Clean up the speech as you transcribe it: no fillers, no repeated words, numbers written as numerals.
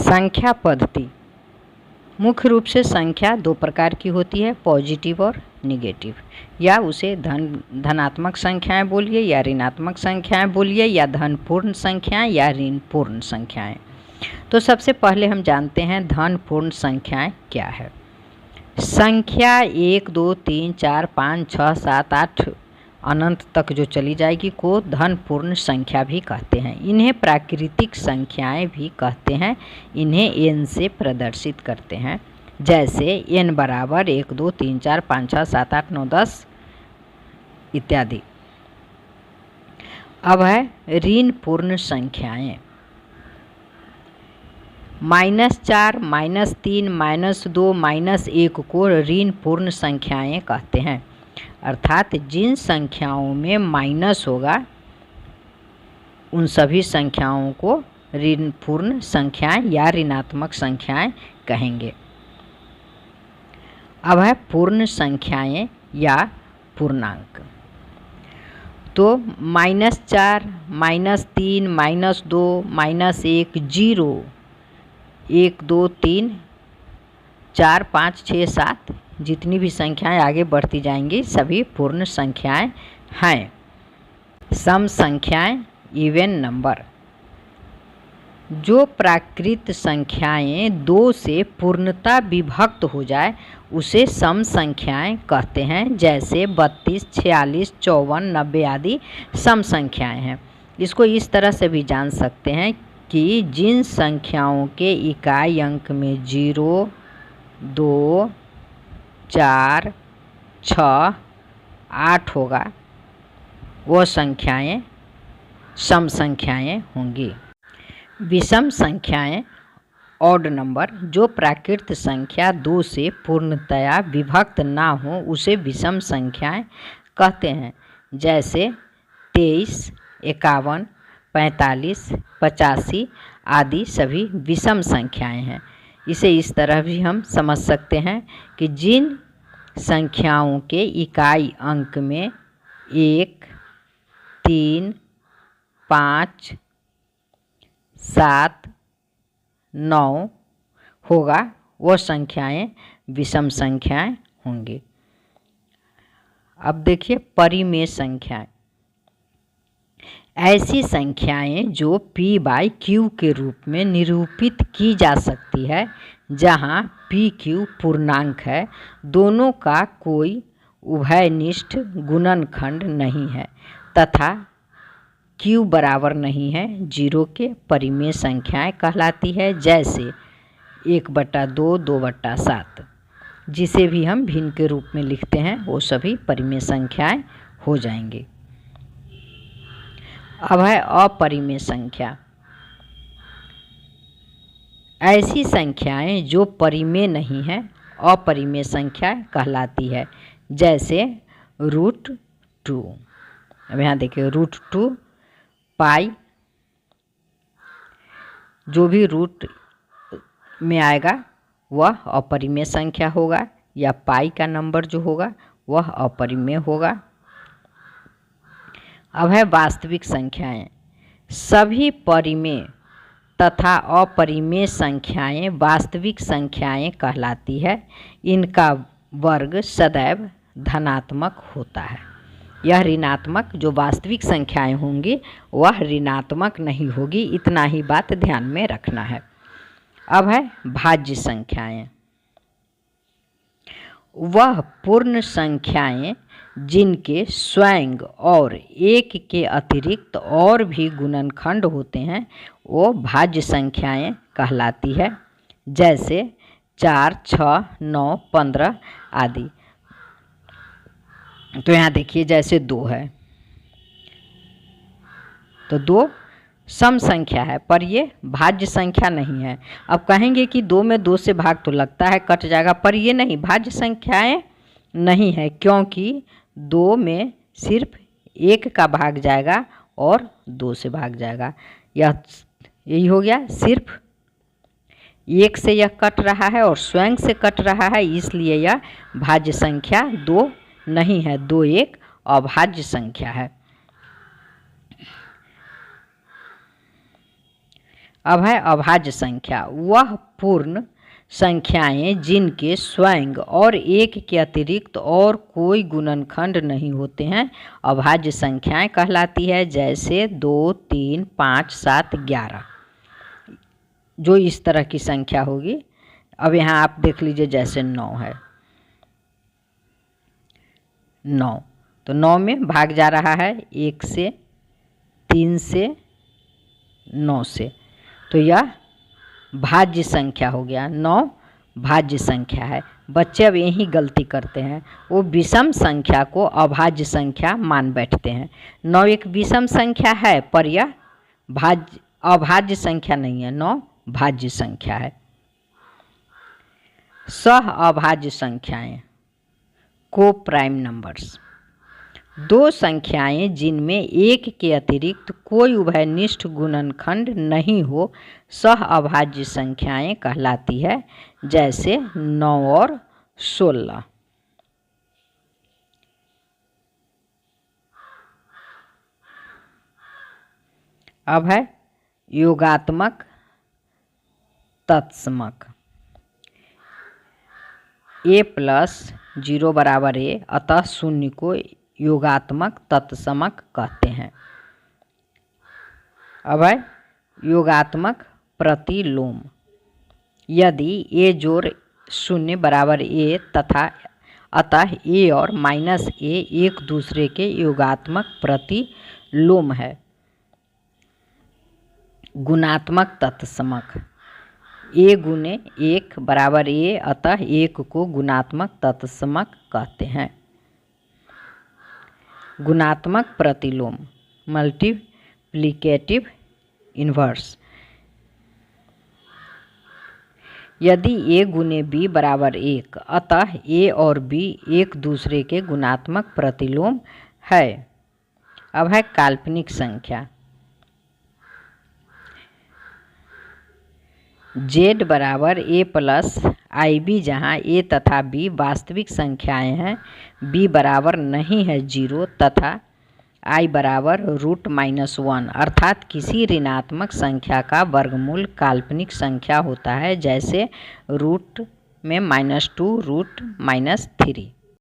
संख्या पद्धति। मुख्य रूप से संख्या दो प्रकार की होती है, पॉजिटिव और निगेटिव, या उसे धनात्मक संख्याएं बोलिए या ऋणात्मक संख्याएं बोलिए, या धनपूर्ण संख्याएं या ऋणपूर्ण संख्याएं। तो सबसे पहले हम जानते हैं धनपूर्ण संख्याएं क्या है। संख्या 1 2 3 4 5 6 7 8 अनंत तक जो चली जाएगी को धनपूर्ण संख्या भी कहते हैं। इन्हें प्राकृतिक संख्याएं भी कहते हैं। इन्हें n से प्रदर्शित करते हैं, जैसे n बराबर 1 2 3 4 5 6 7 8 9 10 इत्यादि। अब है ऋणपूर्ण संख्याएं। -4, -3, -2, -1 को ऋणपूर्ण संख्याएं कहते हैं। अर्थात जिन संख्याओं में माइनस होगा उन सभी संख्याओं को ऋणपूर्ण संख्याएं या ऋणात्मक संख्याएं कहेंगे। अब है पूर्ण संख्याएं या पूर्णांक। तो -4, -3, -2, -1, 0, 1 2 3 4 5 6 7 जितनी भी संख्याएं आगे बढ़ती जाएंगी सभी पूर्ण संख्याएं हैं। सम संख्याएं, इवन नंबर। जो प्राकृत संख्याएं 2 से पूर्णतः विभक्त हो जाए उसे सम संख्याएं कहते हैं, जैसे 32, 46, 54, 90 आदि सम संख्याएं हैं। इसको इस तरह से भी जान सकते हैं कि जिन संख्याओं के इकाई अंक में 0, 2, 4, 6, 8 होगा वो संख्याएं सम संख्याएं होंगी। विषम संख्याएं, ऑड नंबर। जो प्राकृत संख्या 2 से पूर्णतया विभक्त ना हो उसे विषम संख्याएं कहते हैं, जैसे 23, 51, 45, 85 आदि सभी विषम संख्याएं हैं। इसे इस तरह भी हम समझ सकते हैं कि जिन संख्याओं के इकाई अंक में 1, 3, 5, 7, 9 होगा वो संख्याएं विषम संख्याएं होंगी। अब देखिए परिमेय संख्याएं। ऐसी संख्याएं जो p/q के रूप में निरूपित की जा सकती है, जहां pq पूर्णांक है, दोनों का कोई उभयनिष्ठ गुणनखंड नहीं है तथा q बराबर नहीं है 0 के, परिमेय संख्याएं कहलाती है, जैसे 1/2, 2/7। जिसे भी हम भिन्न के रूप में लिखते हैं वो सभी परिमेय संख्याएं हो जाएंगी। अब है अपरिमेय संख्या। ऐसी संख्याएं जो परिमेय नहीं है अपरिमेय संख्या कहलाती है, जैसे √2। अब यहाँ देखिए √2, पाई, जो भी रूट में आएगा वह अपरिमेय संख्या होगा, या पाई का नंबर जो होगा वह अपरिमेय होगा। अब है वास्तविक संख्याएं। सभी परिमेय तथा अपरिमेय संख्याएं वास्तविक संख्याएं कहलाती है। इनका वर्ग सदैव धनात्मक होता है। यह ऋणात्मक जो वास्तविक संख्याएं होंगी वह ऋणात्मक नहीं होगी, इतना ही बात ध्यान में रखना है। अब है भाज्य संख्याएं। वह पूर्ण संख्याएं जिनके स्वयं और एक के अतिरिक्त और भी गुणनखंड होते हैं वो भाज्य संख्याएं कहलाती है, जैसे 4, 6, 9, 15 आदि। तो यहाँ देखिए जैसे 2 है तो 2 सम संख्या है पर ये भाज्य संख्या नहीं है। अब कहेंगे कि 2 में 2 से भाग तो लगता है कट जाएगा, पर ये नहीं, भाज्य संख्याएं नहीं है, क्योंकि 2 में सिर्फ 1 का भाग जाएगा और 2 से भाग जाएगा। यही हो गया, सिर्फ 1 से यह कट रहा है और स्वयं से कट रहा है, इसलिए यह भाज्य संख्या 2 नहीं है। 2 एक अभाज्य संख्या है। अब है अभाज्य संख्या, वह पूर्ण संख्याएं जिनके स्वयं और एक के अतिरिक्त और कोई गुणनखंड नहीं होते हैं अभाज्य संख्याएं कहलाती है। जैसे 2, 3, 5, 7, 11 जो इस तरह की संख्या होगी। अब यहाँ आप देख लीजिए, जैसे 9 है, 9 तो 9 में भाग जा रहा है 1 से, 3 से, 9 से, तो यह भाज्य संख्या हो गया। 9 भाज्य संख्या है। बच्चे अब यही गलती करते हैं, वो विषम संख्या को अभाज्य संख्या मान बैठते हैं। 9 एक विषम संख्या है पर यह अभाज्य संख्या नहीं है, 9 भाज्य संख्या है। सह अभाज्य संख्याएं को प्राइम नंबर्स, दो संख्याएं जिनमें एक के अतिरिक्त कोई उभयनिष्ठ गुणनखंड नहीं हो सह अभाज्य संख्याएं कहलाती है। जैसे 9 और 16। अब है योगात्मक तत्समक। a + 0 = a, अतः शून्य को योगात्मक तत्समक कहते हैं। अब है योगात्मक प्रतिलोम। यदि a जोड़ 0 = a तथा अतः a और -a एक दूसरे के योगात्मक प्रतिलोम है। गुणात्मक तत्समक। a × 1 = a, अतः 1 को गुणात्मक तत्समक कहते हैं। गुणात्मक प्रतिलोम मल्टीप्लिकेटिव इन्वर्स। यदि a × b = 1, अतः a और b एक दूसरे के गुणात्मक प्रतिलोम है। अब है काल्पनिक संख्या। z = a + ib, जहाँ a तथा b वास्तविक संख्याएं हैं, b बराबर नहीं है 0 तथा i बराबर √-1, अर्थात किसी ऋणात्मक संख्या का वर्गमूल काल्पनिक संख्या होता है। जैसे रूट में -2, √-3।